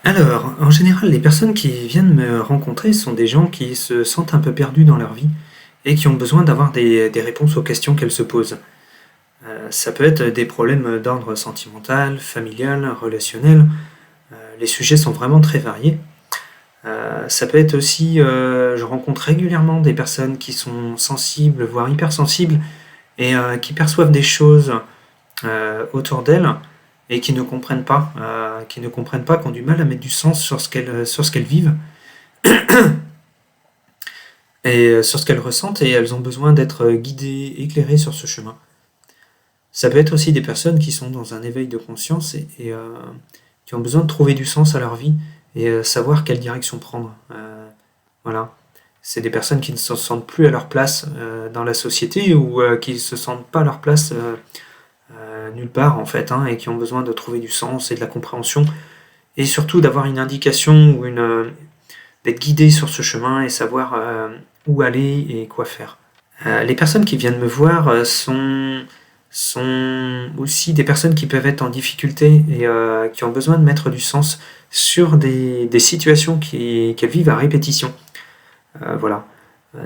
Alors, en général, les personnes qui viennent me rencontrer sont des gens qui se sentent un peu perdus dans leur vie et qui ont besoin d'avoir des réponses aux questions qu'elles se posent. Ça peut être des problèmes d'ordre sentimental, familial, relationnel. Les sujets sont vraiment très variés. Ça peut être aussi, je rencontre régulièrement des personnes qui sont sensibles, voire hypersensibles, et qui perçoivent des choses autour d'elles et qui ne comprennent pas, qui ont du mal à mettre du sens sur ce qu'elles vivent et sur ce qu'elles ressentent, et elles ont besoin d'être guidées, éclairées sur ce chemin. Ça peut être aussi des personnes qui sont dans un éveil de conscience et qui ont besoin de trouver du sens à leur vie et savoir quelle direction prendre. Voilà. C'est des personnes qui ne se sentent plus à leur place dans la société ou qui ne se sentent pas à leur place nulle part en fait, hein, et qui ont besoin de trouver du sens et de la compréhension et surtout d'avoir une indication ou d'être guidé sur ce chemin et savoir où aller et quoi faire. Les personnes qui viennent me voir sont aussi des personnes qui peuvent être en difficulté et qui ont besoin de mettre du sens sur des situations qu'elles vivent à répétition. Voilà.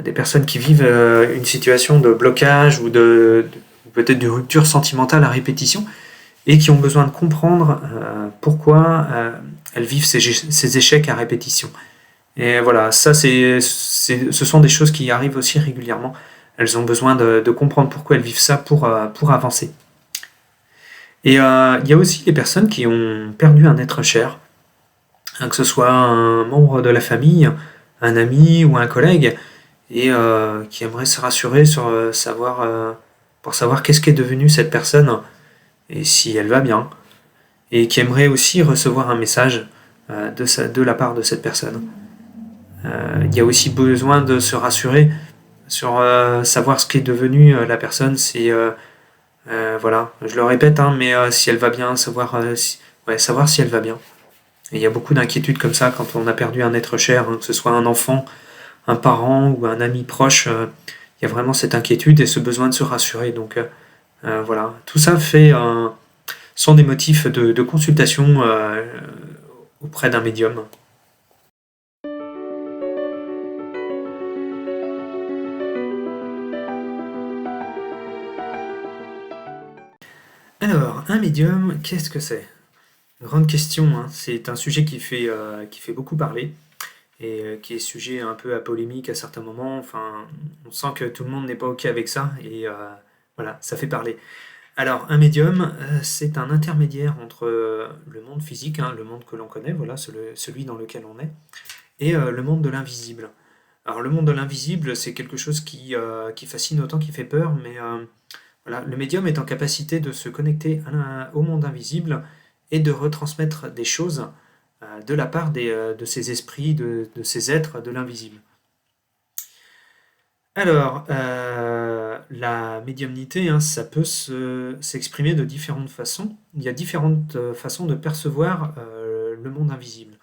Des personnes qui vivent une situation de blocage ou peut-être de rupture sentimentale à répétition et qui ont besoin de comprendre pourquoi elles vivent ces échecs à répétition. Et voilà, ce sont des choses qui arrivent aussi régulièrement. Elles ont besoin de comprendre pourquoi elles vivent ça pour avancer. Et il y a aussi les personnes qui ont perdu un être cher, hein, que ce soit un membre de la famille, un ami ou un collègue, et qui aimeraient se rassurer pour savoir qu'est-ce qu'est devenu cette personne et si elle va bien, et qui aimeraient aussi recevoir un message de la part de cette personne. Il y a aussi besoin de se rassurer sur savoir ce qu'est devenu la personne. Voilà, je le répète, hein, mais si elle va bien, savoir si elle va bien. Et il y a beaucoup d'inquiétudes comme ça quand on a perdu un être cher, hein, que ce soit un enfant, un parent ou un ami proche. Il y a vraiment cette inquiétude et ce besoin de se rassurer. Donc voilà, tout ça sont des motifs de consultation auprès d'un médium. Alors, un médium, qu'est-ce que c'est? Grande question, hein. C'est un sujet qui fait beaucoup parler et qui est sujet un peu à polémique à certains moments. Enfin, on sent que tout le monde n'est pas OK avec ça et voilà, ça fait parler. Alors, un médium, c'est un intermédiaire entre le monde physique, hein, le monde que l'on connaît, voilà, celui dans lequel on est, et le monde de l'invisible. Alors, le monde de l'invisible, c'est quelque chose qui fascine autant qu'il fait peur, mais voilà, le médium est en capacité de se connecter au monde invisible et de retransmettre des choses de la part de ces esprits, de ces êtres de l'invisible. Alors, la médiumnité, hein, ça peut s'exprimer de différentes façons. Il y a différentes façons de percevoir le monde invisible.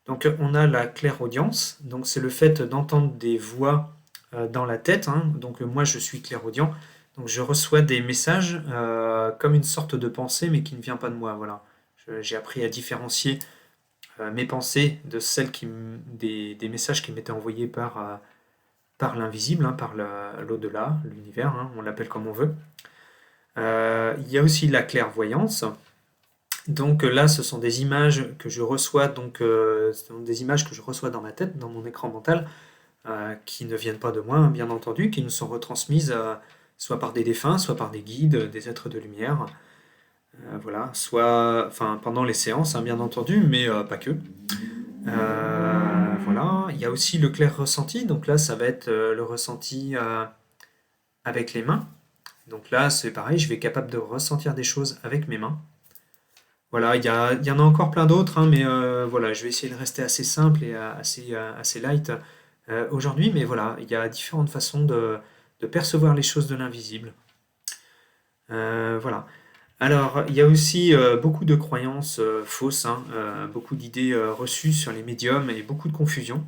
Donc, on a la clairaudience, donc c'est le fait d'entendre des voix dans la tête, hein. Donc, moi, je suis clairaudient, donc je reçois des messages comme une sorte de pensée, mais qui ne vient pas de moi. Voilà. J'ai appris à différencier mes pensées de des messages qui m'étaient envoyés par l'invisible, hein, par l'au-delà, l'univers, hein, on l'appelle comme on veut. Il y a aussi la clairvoyance. Donc là, ce sont des images que je reçois, ce sont des images que je reçois dans ma tête, dans mon écran mental, qui ne viennent pas de moi, hein, bien entendu, qui nous sont retransmises soit par des défunts, soit par des guides, des êtres de lumière, voilà, enfin, pendant les séances, hein, bien entendu, mais pas que. Voilà, il y a aussi le clair ressenti, donc là, ça va être le ressenti avec les mains. Donc là, c'est pareil, je vais être capable de ressentir des choses avec mes mains. Voilà, il y en a encore plein d'autres, hein, mais voilà, je vais essayer de rester assez simple et assez light aujourd'hui, mais voilà, il y a différentes façons de percevoir les choses de l'invisible. Voilà. Alors, il y a aussi beaucoup de croyances fausses, hein, beaucoup d'idées reçues sur les médiums et beaucoup de confusion.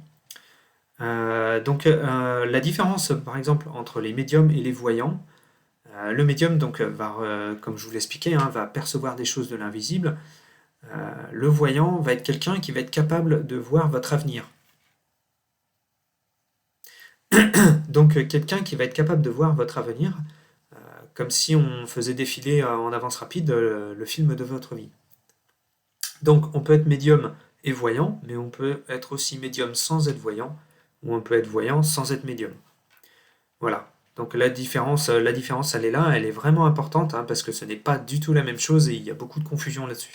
La différence, par exemple, entre les médiums et les voyants, le médium, donc, comme je vous l'expliquais, hein, va percevoir des choses de l'invisible, Le voyant va être quelqu'un qui va être capable de voir votre avenir. Donc quelqu'un qui va être capable de voir votre avenir, comme si on faisait défiler en avance rapide le film de votre vie. Donc on peut être médium et voyant, mais on peut être aussi médium sans être voyant, ou on peut être voyant sans être médium. Voilà. Donc la différence, elle est là, elle est vraiment importante, hein, parce que ce n'est pas du tout la même chose et il y a beaucoup de confusion là-dessus.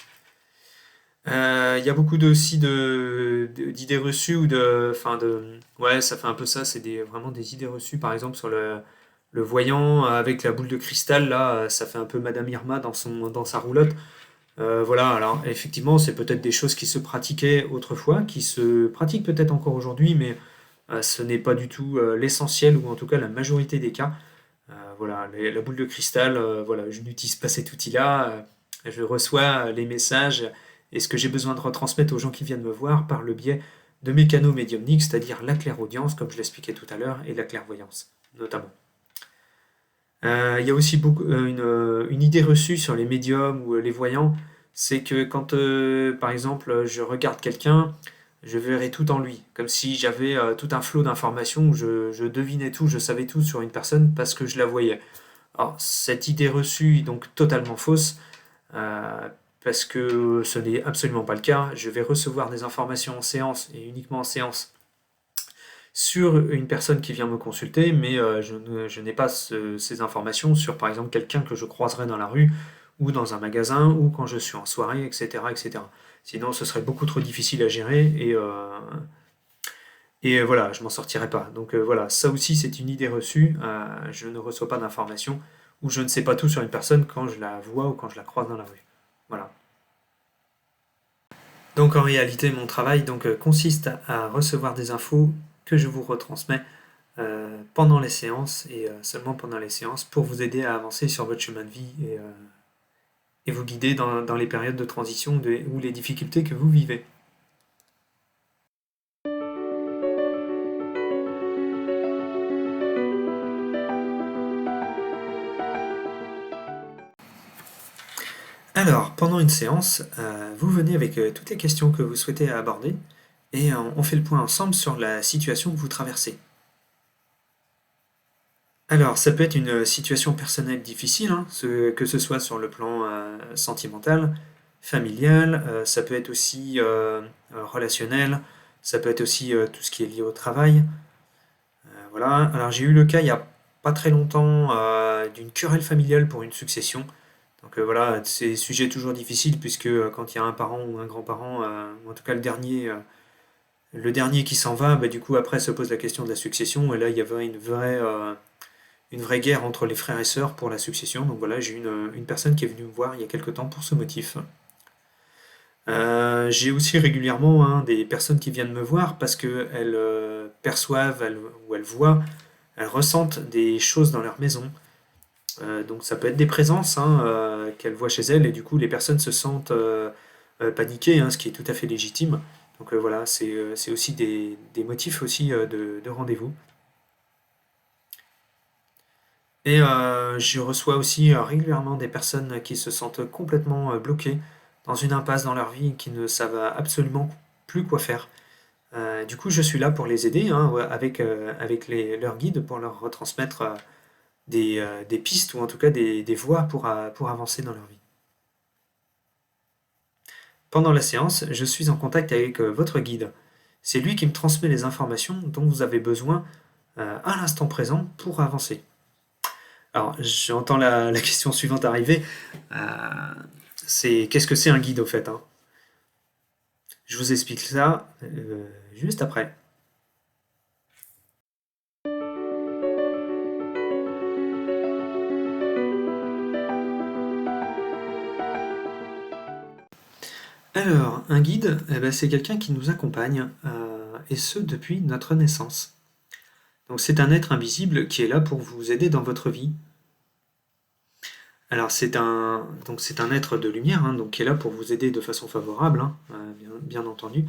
Il y a beaucoup aussi d'idées reçues ou ouais, ça fait un peu ça, c'est vraiment des idées reçues, par exemple sur le voyant avec la boule de cristal, là, ça fait un peu Madame Irma dans sa roulotte. Voilà, alors effectivement, c'est peut-être des choses qui se pratiquaient autrefois, qui se pratiquent peut-être encore aujourd'hui, mais ce n'est pas du tout l'essentiel, ou en tout cas la majorité des cas. Voilà, la boule de cristal, voilà, je n'utilise pas cet outil-là, je reçois les messages et ce que j'ai besoin de retransmettre aux gens qui viennent me voir par le biais de mes canaux médiumniques, c'est-à-dire la clairaudience, comme je l'expliquais tout à l'heure, et la clairvoyance, notamment. Il y a aussi une idée reçue sur les médiums ou les voyants, c'est que quand, par exemple, je regarde quelqu'un, je verrai tout en lui, comme si j'avais tout un flot d'informations où je devinais tout, je savais tout sur une personne parce que je la voyais. Alors, cette idée reçue est donc totalement fausse, euh, parce que ce n'est absolument pas le cas. Je vais recevoir des informations en séance, et uniquement en séance, sur une personne qui vient me consulter, mais je n'ai pas ces informations sur, par exemple, quelqu'un que je croiserai dans la rue, ou dans un magasin, ou quand je suis en soirée, etc. etc. Sinon, ce serait beaucoup trop difficile à gérer, et voilà, je m'en sortirais pas. Donc voilà, ça aussi, c'est une idée reçue. Je ne reçois pas d'informations, ou je ne sais pas tout sur une personne quand je la vois ou quand je la croise dans la rue. Voilà. Donc en réalité, mon travail consiste à recevoir des infos que je vous retransmets pendant les séances, et seulement pendant les séances, pour vous aider à avancer sur votre chemin de vie, et vous guider dans les périodes de transition ou les difficultés que vous vivez. Alors, pendant une séance, vous venez avec toutes les questions que vous souhaitez aborder, et on fait le point ensemble sur la situation que vous traversez. Alors, ça peut être une situation personnelle difficile, hein, que ce soit sur le plan sentimental, familial, ça peut être aussi relationnel, ça peut être aussi tout ce qui est lié au travail. Voilà. Alors, j'ai eu le cas il y a pas très longtemps d'une querelle familiale pour une succession. Donc voilà, c'est des sujets toujours difficiles, puisque quand il y a un parent ou un grand-parent, ou en tout cas le dernier qui s'en va, bah, du coup après se pose la question de la succession, et là il y avait une vraie guerre entre les frères et sœurs pour la succession. Donc voilà, j'ai une personne qui est venue me voir il y a quelque temps pour ce motif. J'ai aussi régulièrement, hein, des personnes qui viennent me voir parce qu'elles perçoivent, ou elles voient, elles ressentent des choses dans leur maison. Donc ça peut être des présences, hein, qu'elles voient chez elles, et du coup les personnes se sentent paniquées, hein, ce qui est tout à fait légitime. Donc voilà, c'est aussi des motifs aussi de rendez-vous. Et je reçois aussi régulièrement des personnes qui se sentent complètement bloquées dans une impasse dans leur vie et qui ne savent absolument plus quoi faire. Du coup, je suis là pour les aider, hein, ouais, avec leurs guides, pour leur retransmettre des pistes, ou en tout cas des voies pour avancer dans leur vie. Pendant la séance, je suis en contact avec votre guide. C'est lui qui me transmet les informations dont vous avez besoin à l'instant présent pour avancer. Alors, j'entends la question suivante arriver. C'est qu'est-ce que c'est un guide au fait, hein? Je vous explique ça juste après. Alors, un guide, eh ben, c'est quelqu'un qui nous accompagne, et ce depuis notre naissance. Donc c'est un être invisible qui est là pour vous aider dans votre vie. Alors c'est un être de lumière, hein, donc qui est là pour vous aider de façon favorable, hein, bien entendu.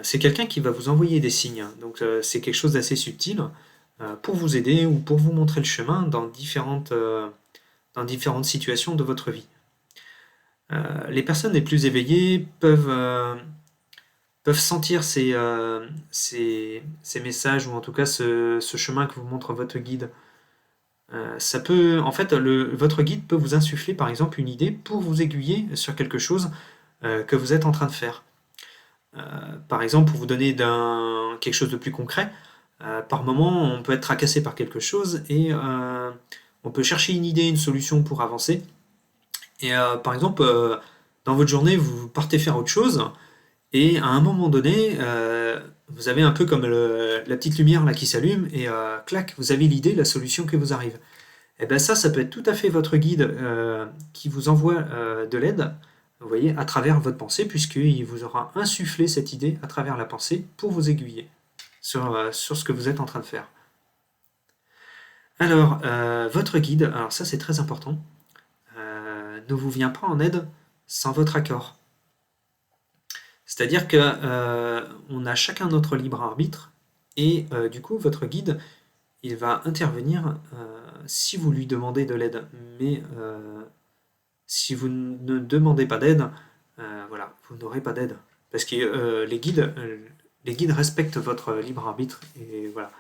C'est quelqu'un qui va vous envoyer des signes, hein. Donc c'est quelque chose d'assez subtil pour vous aider ou pour vous montrer le chemin dans différentes situations de votre vie. Les personnes les plus éveillées peuvent sentir ces messages, ou en tout cas ce chemin que vous montre votre guide. Ça peut, en fait, votre guide peut vous insuffler par exemple une idée pour vous aiguiller sur quelque chose que vous êtes en train de faire. Par exemple, pour vous donner quelque chose de plus concret, par moment on peut être tracassé par quelque chose et on peut chercher une idée, une solution pour avancer. Et par exemple, dans votre journée, vous partez faire autre chose et à un moment donné, vous avez un peu comme la petite lumière là qui s'allume et clac, vous avez l'idée, la solution qui vous arrive. Et bien ça peut être tout à fait votre guide qui vous envoie de l'aide, vous voyez, à travers votre pensée, puisqu'il vous aura insufflé cette idée à travers la pensée pour vous aiguiller sur ce que vous êtes en train de faire. Alors, votre guide, alors ça c'est très important, ne vous vient pas en aide sans votre accord. C'est-à-dire que on a chacun notre libre arbitre et du coup votre guide il va intervenir si vous lui demandez de l'aide, mais si vous ne demandez pas d'aide, voilà, vous n'aurez pas d'aide parce que les guides respectent votre libre arbitre et voilà.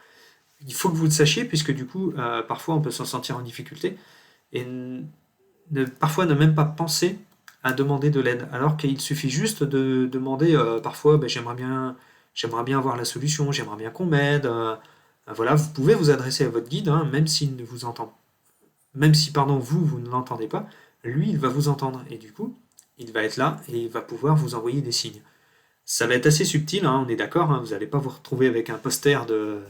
Il faut que vous le sachiez puisque du coup parfois on peut s'en sentir en difficulté et parfois ne même pas penser à demander de l'aide, alors qu'il suffit juste de demander parfois ben, j'aimerais bien avoir la solution, j'aimerais bien qu'on m'aide. Voilà, vous pouvez vous adresser à votre guide, hein, même s'il ne vous entend, même si pardon vous ne l'entendez pas, lui il va vous entendre et du coup il va être là et il va pouvoir vous envoyer des signes. Ça va être assez subtil, hein, on est d'accord, hein, vous n'allez pas vous retrouver avec un poster de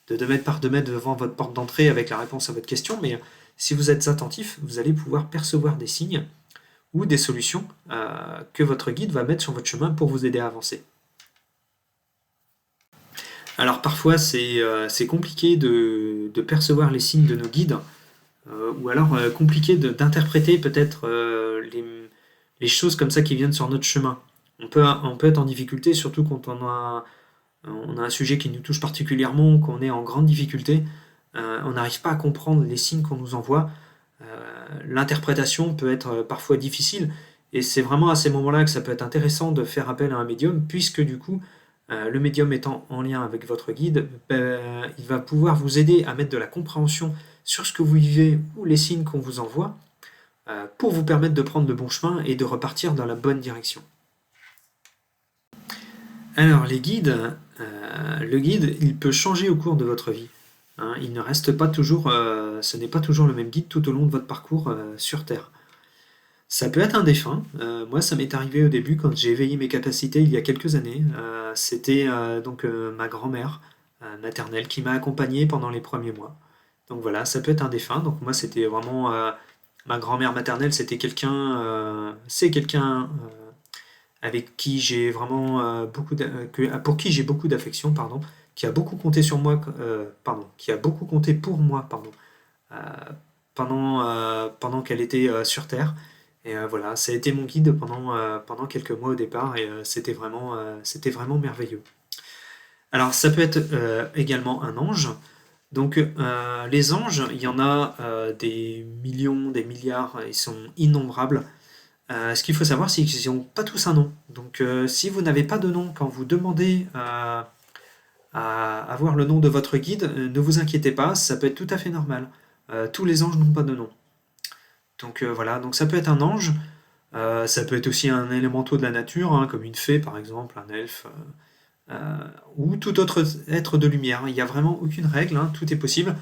2 mètres par 2 mètres devant votre porte d'entrée avec la réponse à votre question, mais si vous êtes attentif, vous allez pouvoir percevoir des signes ou des solutions que votre guide va mettre sur votre chemin pour vous aider à avancer. Alors parfois c'est compliqué de percevoir les signes de nos guides, ou alors compliqué d'interpréter peut-être les choses comme ça qui viennent sur notre chemin. On peut être en difficulté, surtout quand on a un sujet qui nous touche particulièrement, qu'on est en grande difficulté, on n'arrive pas à comprendre les signes qu'on nous envoie. L'interprétation peut être parfois difficile, et c'est vraiment à ces moments-là que ça peut être intéressant de faire appel à un médium, puisque du coup, le médium étant en lien avec votre guide, il va pouvoir vous aider à mettre de la compréhension sur ce que vous vivez ou les signes qu'on vous envoie, pour vous permettre de prendre le bon chemin et de repartir dans la bonne direction. Alors les guides, le guide, il peut changer au cours de votre vie. Hein, il ne reste pas toujours, ce n'est pas toujours le même guide tout au long de votre parcours sur Terre. Ça peut être un défunt. Moi, ça m'est arrivé au début quand j'ai éveillé mes capacités il y a quelques années. C'était donc ma grand-mère maternelle qui m'a accompagné pendant les premiers mois. Donc voilà, ça peut être un défunt. Donc moi, c'était vraiment ma grand-mère maternelle. C'est quelqu'un avec qui j'ai vraiment pour qui j'ai beaucoup d'affection, pardon, qui a beaucoup compté sur moi, pardon, qui a beaucoup compté pour moi, pardon, euh, pendant qu'elle était sur Terre. Et voilà, ça a été mon guide pendant quelques mois au départ, et c'était vraiment merveilleux. Alors, ça peut être également un ange. Donc, les anges, il y en a des millions, des milliards, ils sont innombrables. Ce qu'il faut savoir, c'est qu'ils n'ont pas tous un nom. Donc, si vous n'avez pas de nom quand vous demandez à avoir le nom de votre guide, ne vous inquiétez pas, ça peut être tout à fait normal. Tous les anges n'ont pas de nom. Donc voilà, donc ça peut être un ange, ça peut être aussi un élémental de la nature, hein, comme une fée par exemple, un elfe, ou tout autre être de lumière. Il n'y a vraiment aucune règle, hein, tout est possible.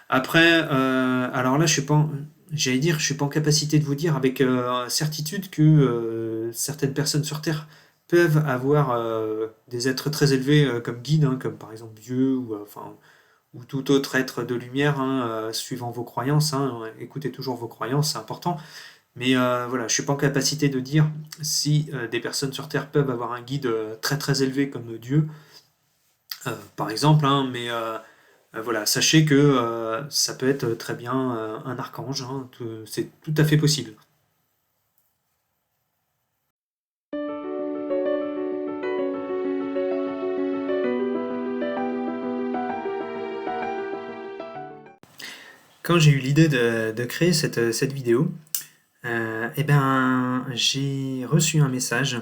Après, alors là, je suis pas en capacité de vous dire avec certitude que certaines personnes sur Terre peuvent avoir des êtres très élevés comme guides, hein, comme par exemple Dieu ou tout autre être de lumière, hein, suivant vos croyances. Hein, écoutez toujours vos croyances, c'est important. Mais voilà, je suis pas en capacité de dire si des personnes sur Terre peuvent avoir un guide très très élevé comme Dieu, par exemple, hein, mais voilà, sachez que ça peut être très bien un archange, hein, c'est tout à fait possible. Quand j'ai eu l'idée de créer cette vidéo, Eh ben, j'ai reçu un message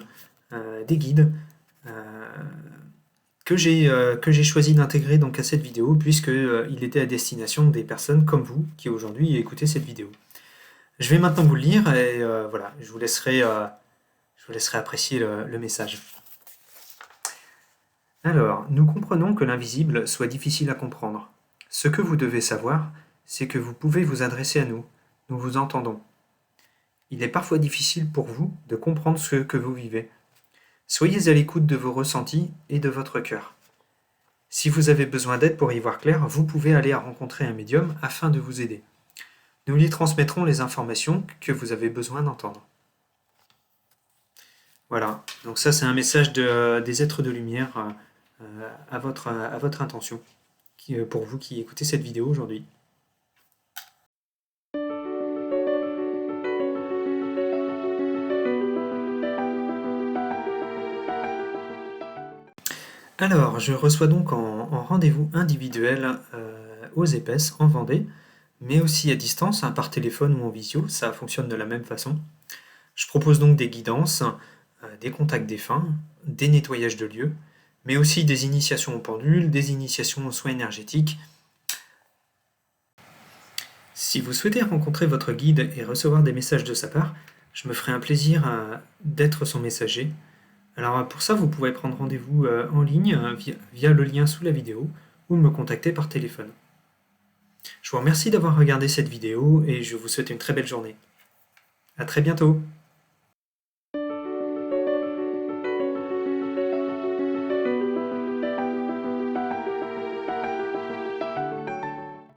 des guides que j'ai choisi d'intégrer donc à cette vidéo puisque il était à destination des personnes comme vous qui aujourd'hui écoutez cette vidéo. Je vais maintenant vous le lire et voilà, je vous laisserai apprécier le message. Alors, nous comprenons que l'invisible soit difficile à comprendre. Ce que vous devez savoir, c'est que vous pouvez vous adresser à nous. Nous vous entendons. Il est parfois difficile pour vous de comprendre ce que vous vivez. Soyez à l'écoute de vos ressentis et de votre cœur. Si vous avez besoin d'aide pour y voir clair, vous pouvez aller rencontrer un médium afin de vous aider. Nous lui transmettrons les informations que vous avez besoin d'entendre. Voilà, donc ça c'est un message des êtres de lumière à votre intention, pour vous qui écoutez cette vidéo aujourd'hui. Alors, je reçois donc en rendez-vous individuel aux Épaisses, en Vendée, mais aussi à distance, par téléphone ou en visio, ça fonctionne de la même façon. Je propose donc des guidances, des contacts défunts, des nettoyages de lieux, mais aussi des initiations aux pendules, des initiations aux soins énergétiques. Si vous souhaitez rencontrer votre guide et recevoir des messages de sa part, je me ferai un plaisir d'être son messager. Alors pour ça, vous pouvez prendre rendez-vous en ligne via le lien sous la vidéo ou me contacter par téléphone. Je vous remercie d'avoir regardé cette vidéo et je vous souhaite une très belle journée. À très bientôt!